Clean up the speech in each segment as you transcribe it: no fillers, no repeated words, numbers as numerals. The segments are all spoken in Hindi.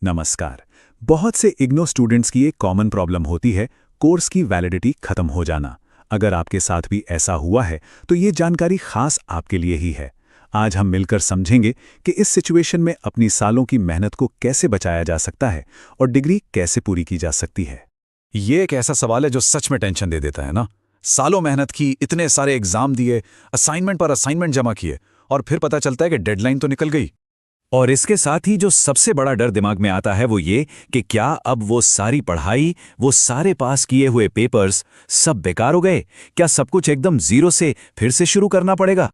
नमस्कार। बहुत से इग्नो स्टूडेंट्स की एक कॉमन प्रॉब्लम होती है कोर्स की वैलिडिटी खत्म हो जाना। अगर आपके साथ भी ऐसा हुआ है तो ये जानकारी खास आपके लिए ही है। आज हम मिलकर समझेंगे कि इस सिचुएशन में अपनी सालों की मेहनत को कैसे बचाया जा सकता है और डिग्री कैसे पूरी की जा सकती है। ये एक ऐसा सवाल है जो सच में टेंशन दे देता है ना। सालों मेहनत की, इतने सारे एग्जाम दिए, असाइनमेंट पर असाइनमेंट जमा किए और फिर पता चलता है कि डेडलाइन तो निकल गई। और इसके साथ ही जो सबसे बड़ा डर दिमाग में आता है वो ये कि क्या अब वो सारी पढ़ाई, वो सारे पास किए हुए पेपर्स सब बेकार हो गए? क्या सब कुछ एकदम जीरो से फिर से शुरू करना पड़ेगा?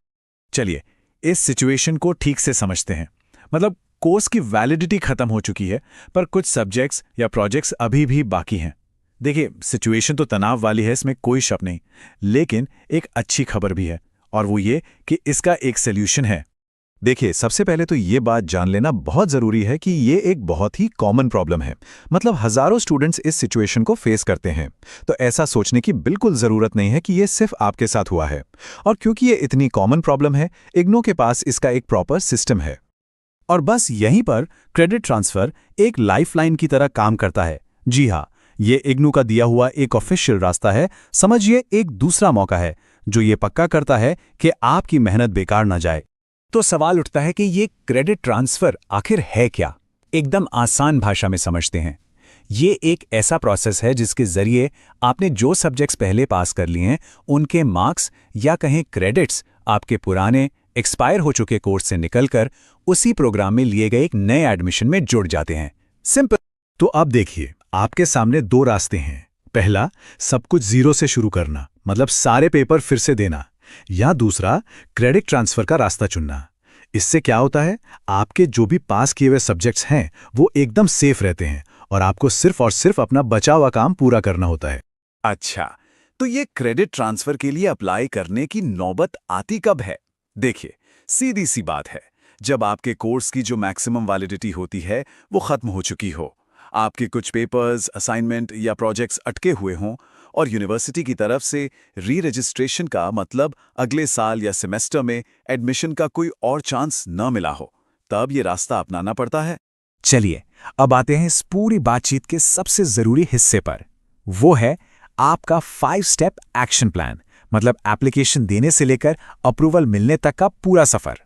चलिए इस सिचुएशन को ठीक से समझते हैं। मतलब कोर्स की वैलिडिटी खत्म हो चुकी है पर कुछ सब्जेक्ट्स या प्रोजेक्ट्स अभी भी बाकी हैं। देखिए सिचुएशन तो तनाव वाली है, इसमें कोई शक नहीं, लेकिन एक अच्छी खबर भी है और वो ये कि इसका एक सॉल्यूशन है। देखिए, सबसे पहले तो ये बात जान लेना बहुत ज़रूरी है कि ये एक बहुत ही कॉमन प्रॉब्लम है। मतलब हज़ारों स्टूडेंट्स इस सिचुएशन को फेस करते हैं। तो ऐसा सोचने की बिल्कुल ज़रूरत नहीं है कि ये सिर्फ आपके साथ हुआ है। और क्योंकि ये इतनी कॉमन प्रॉब्लम है, इग्नो के पास इसका एक प्रॉपर सिस्टम है। और बस यहीं पर क्रेडिट ट्रांसफ़र एक लाइफलाइन की तरह काम करता है। जी हाँ, ये इग्नू का दिया हुआ एक ऑफिशियल रास्ता है। समझिए एक दूसरा मौका है जो ये पक्का करता है कि आपकी मेहनत बेकार न जाए। तो सवाल उठता है कि ये क्रेडिट ट्रांसफ़र आखिर है क्या? एकदम आसान भाषा में समझते हैं। ये एक ऐसा प्रोसेस है जिसके ज़रिए आपने जो सब्जेक्ट्स पहले पास कर लिए हैं उनके मार्क्स या कहें क्रेडिट्स आपके पुराने एक्सपायर हो चुके कोर्स से निकलकर उसी प्रोग्राम में लिए गए एक नए एडमिशन में जुड़ जाते हैं। सिंपल। तो अब देखिए, आपके सामने दो रास्ते हैं। पहला, सब कुछ जीरो से शुरू करना, मतलब सारे पेपर फिर से देना, या दूसरा, क्रेडिट ट्रांसफर का रास्ता चुनना। इससे क्या होता है, आपके जो भी पास किए हुए सब्जेक्ट्स हैं वो एकदम सेफ रहते हैं और आपको सिर्फ और सिर्फ अपना बचा हुआ काम पूरा करना होता है। अच्छा, तो ये क्रेडिट ट्रांसफर के लिए अप्लाई करने की नौबत आती कब है? देखिए, सीधी सी बात है, जब आपके कोर्स की जो मैक्सिमम वैलिडिटी होती है वो खत्म हो चुकी हो, आपके कुछ पेपर्स, असाइनमेंट या प्रोजेक्ट्स अटके हुए हों और यूनिवर्सिटी की तरफ से री रजिस्ट्रेशन का मतलब अगले साल या सेमेस्टर में एडमिशन का कोई और चांस न मिला हो, तब ये रास्ता अपनाना पड़ता है। चलिए, अब आते हैं इस पूरी बातचीत के सबसे जरूरी हिस्से पर। वो है आपका 5 स्टेप एक्शन प्लान, मतलब एप्लीकेशन देने से लेकर अप्रूवल मिलने तक का पूरा सफर।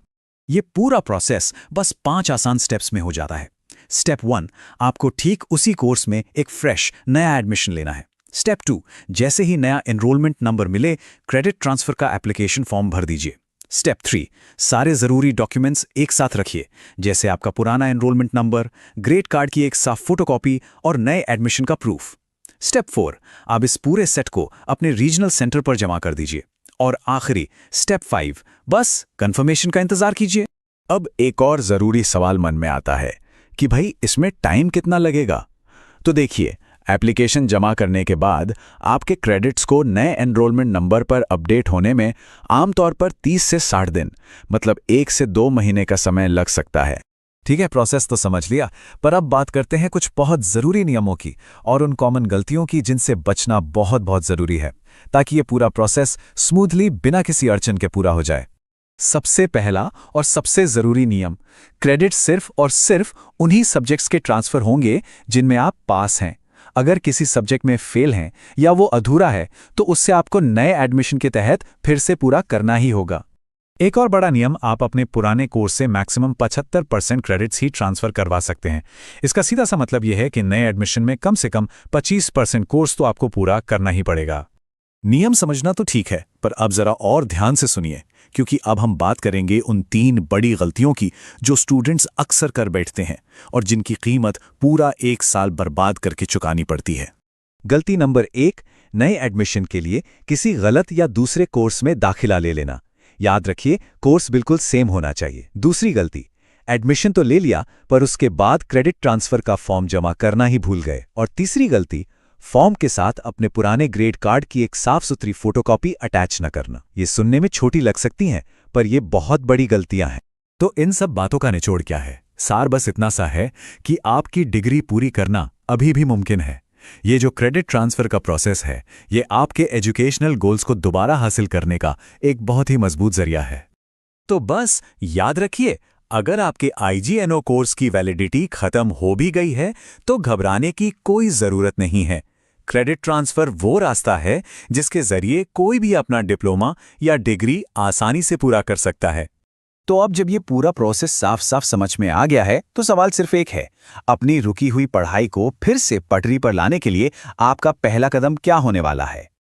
ये पूरा प्रोसेस बस 5 आसान स्टेप्स में हो जाता है। स्टेप 1, आपको ठीक उसी कोर्स में एक फ्रेश नया एडमिशन लेना है। स्टेप 2, जैसे ही नया एनरोलमेंट नंबर मिले, क्रेडिट ट्रांसफर का एप्लीकेशन फॉर्म भर दीजिए। स्टेप 3, सारे ज़रूरी डॉक्यूमेंट्स एक साथ रखिए, जैसे आपका पुराना एनरोलमेंट नंबर, ग्रेड कार्ड की एक साफ फोटोकॉपी और नए एडमिशन का प्रूफ। स्टेप 4, आप इस पूरे सेट को अपने रीजनल सेंटर पर जमा कर दीजिए। और आखिरी स्टेप 5, बस कंफर्मेशन का इंतजार कीजिए। अब एक और ज़रूरी सवाल मन में आता है कि भाई इसमें टाइम कितना लगेगा? तो देखिए, एप्लीकेशन जमा करने के बाद आपके क्रेडिट्स को नए एनरोलमेंट नंबर पर अपडेट होने में आमतौर पर 30 से 60 दिन, मतलब 1 से 2 महीने का समय लग सकता है। ठीक है, प्रोसेस तो समझ लिया, पर अब बात करते हैं कुछ बहुत ज़रूरी नियमों की और उन कॉमन गलतियों की जिनसे बचना बहुत बहुत ज़रूरी है, ताकि ये पूरा प्रोसेस स्मूथली बिना किसी अड़चन के पूरा हो जाए। सबसे पहला और सबसे ज़रूरी नियम, क्रेडिट सिर्फ और सिर्फ उन्हीं सब्जेक्ट्स के ट्रांसफ़र होंगे जिनमें आप पास हैं। अगर किसी सब्जेक्ट में फेल हैं या वो अधूरा है तो उससे आपको नए एडमिशन के तहत फिर से पूरा करना ही होगा। एक और बड़ा नियम, आप अपने पुराने कोर्स से मैक्सिमम 75% क्रेडिट्स ही ट्रांसफ़र करवा सकते हैं। इसका सीधा सा मतलब यह है कि नए एडमिशन में कम से कम 25% कोर्स तो आपको पूरा करना ही पड़ेगा। नियम समझना तो ठीक है, पर अब जरा और ध्यान से सुनिए, क्योंकि अब हम बात करेंगे उन 3 बड़ी गलतियों की जो स्टूडेंट्स अक्सर कर बैठते हैं और जिनकी कीमत पूरा 1 साल बर्बाद करके चुकानी पड़ती है। गलती नंबर 1, नए एडमिशन के लिए किसी गलत या दूसरे कोर्स में दाखिला ले लेना। याद रखिए, कोर्स बिल्कुल सेम होना चाहिए। दूसरी गलती, एडमिशन तो ले लिया पर उसके बाद क्रेडिट ट्रांसफ़र का फॉर्म जमा करना ही भूल गए। और तीसरी गलती, फॉर्म के साथ अपने पुराने ग्रेड कार्ड की एक साफ सुथरी फोटोकॉपी अटैच न करना। ये सुनने में छोटी लग सकती हैं, पर ये बहुत बड़ी गलतियां हैं। तो इन सब बातों का निचोड़ क्या है? सार बस इतना सा है कि आपकी डिग्री पूरी करना अभी भी मुमकिन है। ये जो क्रेडिट ट्रांसफ़र का प्रोसेस है, ये आपके एजुकेशनल गोल्स को दोबारा हासिल करने का एक बहुत ही मजबूत जरिया है। तो बस याद रखिए, अगर आपके IGNO कोर्स की वैलिडिटी खत्म हो भी गई है तो घबराने की कोई जरूरत नहीं है। क्रेडिट ट्रांसफर वो रास्ता है जिसके जरिए कोई भी अपना डिप्लोमा या डिग्री आसानी से पूरा कर सकता है। तो अब जब ये पूरा प्रोसेस साफ साफ समझ में आ गया है तो सवाल सिर्फ एक है, अपनी रुकी हुई पढ़ाई को फिर से पटरी पर लाने के लिए आपका पहला कदम क्या होने वाला है?